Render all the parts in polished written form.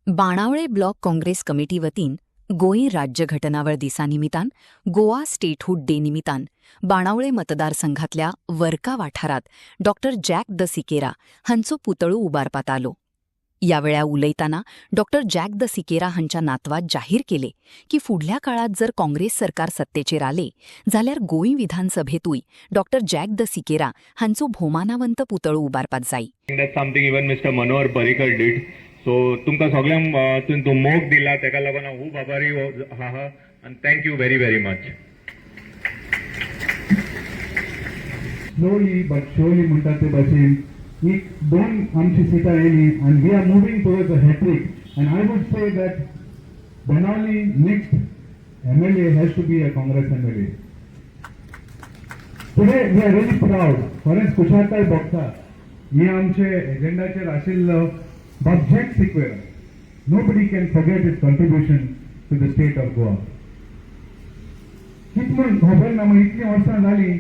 बाणावळे block Congress committee वतीन Goa राज्यघटनावळ दिसानिमितान Goa statehood day निमितान बाणावळे मतदारसंघातल्या वर्का वाठारात डॉक्टर जॅक द सिकेरा हांचो पुतळो उबारपात आलो. या वेळा उलयताना डॉक्टर जॅक द सिकेरा हांच्या नातवात जाहीर केले की फुडल्या काळात जर काँग्रेस सरकार सत्तेचेर आले जाल्यार Goa विधानसभेतूय doctor jack the Sequeira हांचो भोवमानावंत पुतळो उबारपात जाय. That's something even Mr. Manohar Parrikar did. So तुमका सगळ्यांक तो मोग दिला तेका लागून हांव खूब आभारी आहा and thank you very very much. Slowly but surely म्हणतात ते भाशेन एक दोन आमची सिटां येयली and we are moving towards a hat-trick and I would say that Banali next MLA has to be a Congress MLA. Today we are really proud. खरेंच खुशालकाय भोगता हे आमचे एजेंडाचेर आशिल्लो बाब jack Sequeira. Nobody can forget his contribution to the state of Goa. कितून खबर ना मग इतली वर्सां जाली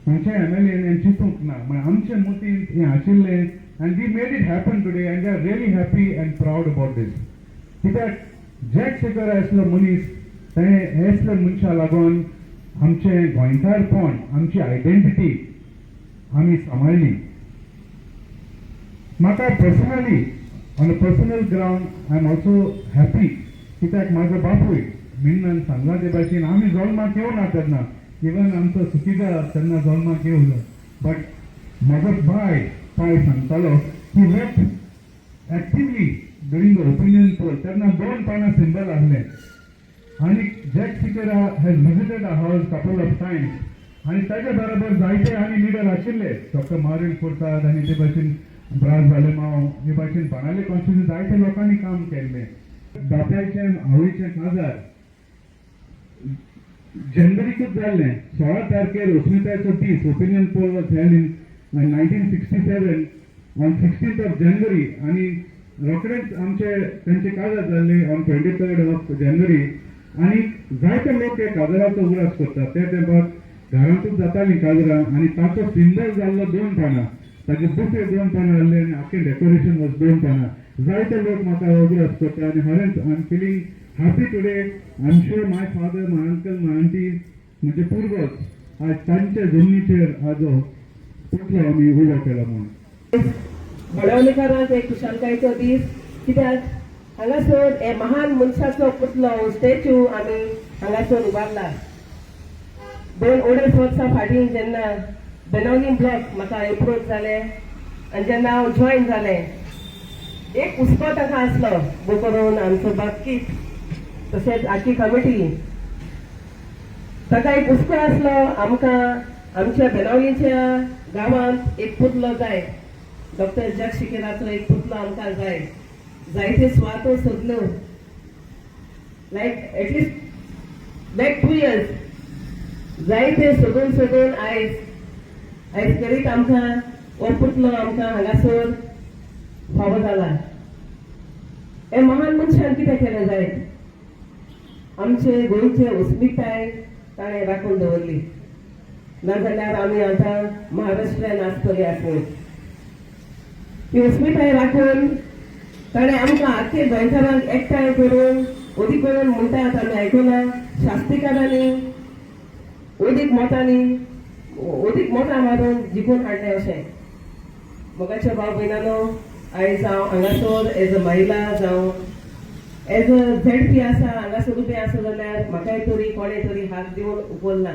खंयच्या MLA चिंतूंक ना मग आमचे मोतीन हे आशिल्ले and we made it happen today and we are really happy and proud about this. कित्याक जॅक सिक्वेरा असलो मनीस ताणें असल्या मनशा लागून आमचे गोंयकारपण आमची आयडेंटिटी आमी सांबाळली. म्हाका personally on a personal ground I am also happy कित्याक म्हाजो बापूय मिन्नान सांगला ते भाशेन आमी जल्माक येवना तेन्ना इवन आमचो सुकिदा तेन्ना जल्माक येवलो बट म्हाजो पाय सांगतालो की wait actively during the opinion poll तेन्ना 2 पानां सिंबल आसले आनी Jack Sequeira has visited a house couple of times आनी ताजे बरोबर जायते आनी लिडर आशिल्ले डॉक्टर मारिन फुर्ताद आनी ते भाशेन ब्राज जालेमाव हे भाशेन बाणावले कॉन्स्टिट्युन्सी जायते लोकांनी काम केल्लें. बापायचे आवयचे काजार जनवरीकूच जाल्लें 16 तारखेर अस्मितायेचो दीस opinion poll was held in 1967 on 16th of January आनी रोखडेच आमचे तांचे काजार जाल्ले ऑन 23rd of January आनी जायते लोक हे काजराचो उगडास करतात. त्या तेंपार घरांतूच जातालीं काजरां आनी ताचो सिंबल जाल्लो 2 पानां ताजे बुके 2 पानां आसले आनी आख्खें डेकोरेशन वॉज 2 पानां. जायते लोक म्हाका उगडास करता आनी खरेंच I am feeling happy today. I am sure my father my uncle my aunty म्हणजे पूर्वज आज तांच्या जमनीचेर हाजो पुतळो आमी उबो केला म्हणून. बडवलेकारांक एक खुशालकायेचो दीस कित्याक हांगासर हे महान मनशाचो पुतळो स्टॅच्यू आमी हांगासर उबारला. 2-2.5 वर्सां फाटीं जेन्ना बेनॉली ब्लॉक म्हाका एप्रोच जाले आनी जेन्ना हांव जॉयन जालें एक हुस्को ताका आसलो बो करून आमचो बाबकीत तशेंच आख्खी कमिटी ताका एक हुस्को आसलो आमकां आमच्या बेनॉलीच्या गांवांत एक पुतलो जाय डॉक्टर जॅक सिकेराचो एक पुतलो आमकां जाय. जायते सुवातो सोदल्यो लायक एटलिस्ट 2 years जायते सोदून आयज करीत आमकां हो पुतलो आमकां हांगासर फावो जाला. हे महान मनशान कितें केलें जाय आमचे गोंयचे अस्मिताय ताणें राखून दवरली नाजाल्यार आमी आतां महाराष्ट्रान आसतली आसूं. ही अस्मिताय राखून ताणें आमकां आख्खे गोंयकारांक एकठांय करून ओदी करून म्हणटात आमी आयकलां शास्त्रीकारांनी ओदीक मोटां मारून जिखून हाडलें अशें. मोगाच्या भाव भयणानो आयज हांव हांगासर एज अ महिला जावं एज अ ZP आसा हांगासर उबें आसा जाल्यार म्हाकाय तरी कोणें तरी हात दिवन उखलना.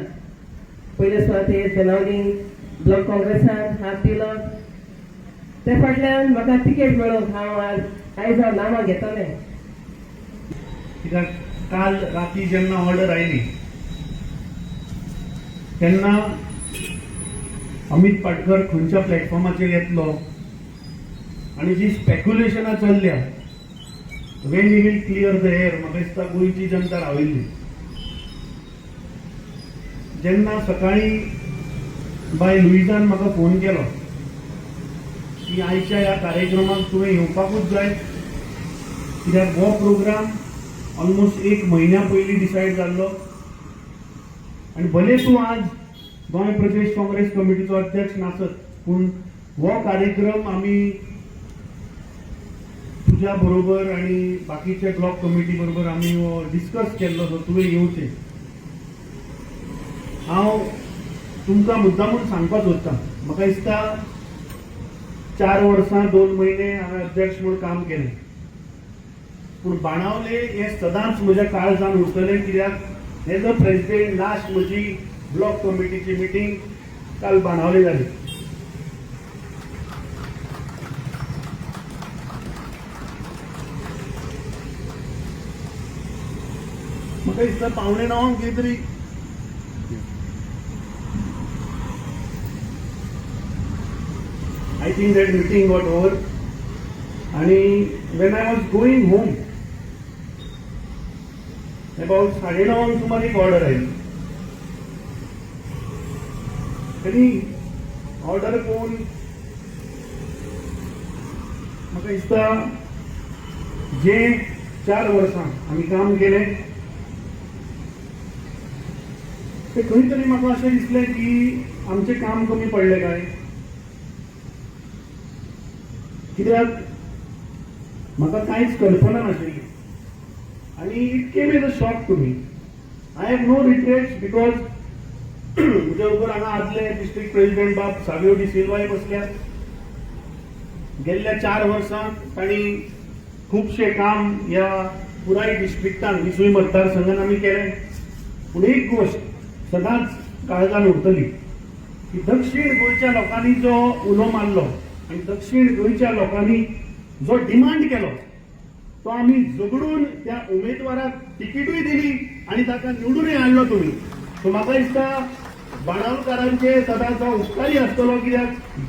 पयले सुवातेर बेनॉली ब्लॉक काँग्रेसान हात दिलो ते फाटल्यान म्हाका तिकेट मेळोंक आयज हांव नांवां घेतलें. कित्याक काल राती जेन्ना ऑर्डर आयली तेन्ना अमित पाटकर खंयच्या प्लॅटफॉर्माचेर येतलो आनी जी स्पेक्युलेशनां चल्ल्या when he will clear the air म्हाका दिसता गोंयची जनता राविल्ली. जेन्ना सकाळी बाय लुईजान म्हाका फोन केलो की आयच्या ह्या कार्यक्रमाक तुवें येवपाकूच जाय कित्याक हो प्रोग्राम ऑलमोस्ट 1 म्हयन्या पयलीं डिसायड जाल्लो आनी भले तूं आज गोंय प्रदेश काँग्रेस कमिटीचो अध्यक्ष नासत पूण हो कार्यक्रम आमी तुझ्या बरोबर आणि बाकीच्या ब्लॉक कमिटी बरोबर आम्ही डिस्कस केल्लो सो तुवें येवचें. हांव तुमकां मुद्दामून सांगपाक सोदता, म्हाका दिसता 4 वर्सां 2 म्हयने हांवें अध्यक्ष म्हूण काम केलें, पूण बाणावले हे सदांच म्हज्या काळजान उरतलें, कित्याक एज अ प्रेसिडेंट लास्ट म्हजी ब्लॉक कमिटीची मिटींग काल बाणावले जाली. म्हाका दिसता 8:45 कितें तरी I think that meeting got over, and when I was going home, about 9:30 सुमार एक ऑर्डर आयली. तरी ऑर्डर पळोवन म्हाका दिसता जे 4 वर्सां आमी काम केलें ते खंय तरी म्हाका अशें दिसलें की आमचें काम कमी पडलें काय, कित्याक म्हाका कांयच कल्पना नाशिल्ली आनी it came as a shock to me. I have no regrets because म्हज्या बरोबर हांगा आदले डिस्ट्रिक्ट प्रेसिडेंट बाब सावियो डी सिल्वाय बसल्यात. गेल्ल्या 4 वर्सांत तांणी खुबशें काम ह्या पुराय डिस्ट्रिक्टान विसुय मतदारसंघान आमी केलें. पूण एक गोश्ट सदांच काळजान उरतली की दक्षिण गोंयच्या लोकांनी जो उलो मारलो आनी दक्षिण गोंयच्या लोकांनी जो डिमांड केलो तो आमी झगडून त्या उमेदवाराक तिकीटूय दिली आनी ताका निवडूनय हाडलो तुमी. सो म्हाका दिसता बाणावलकारांचे सदांच उपकारी आसतलो, कित्याक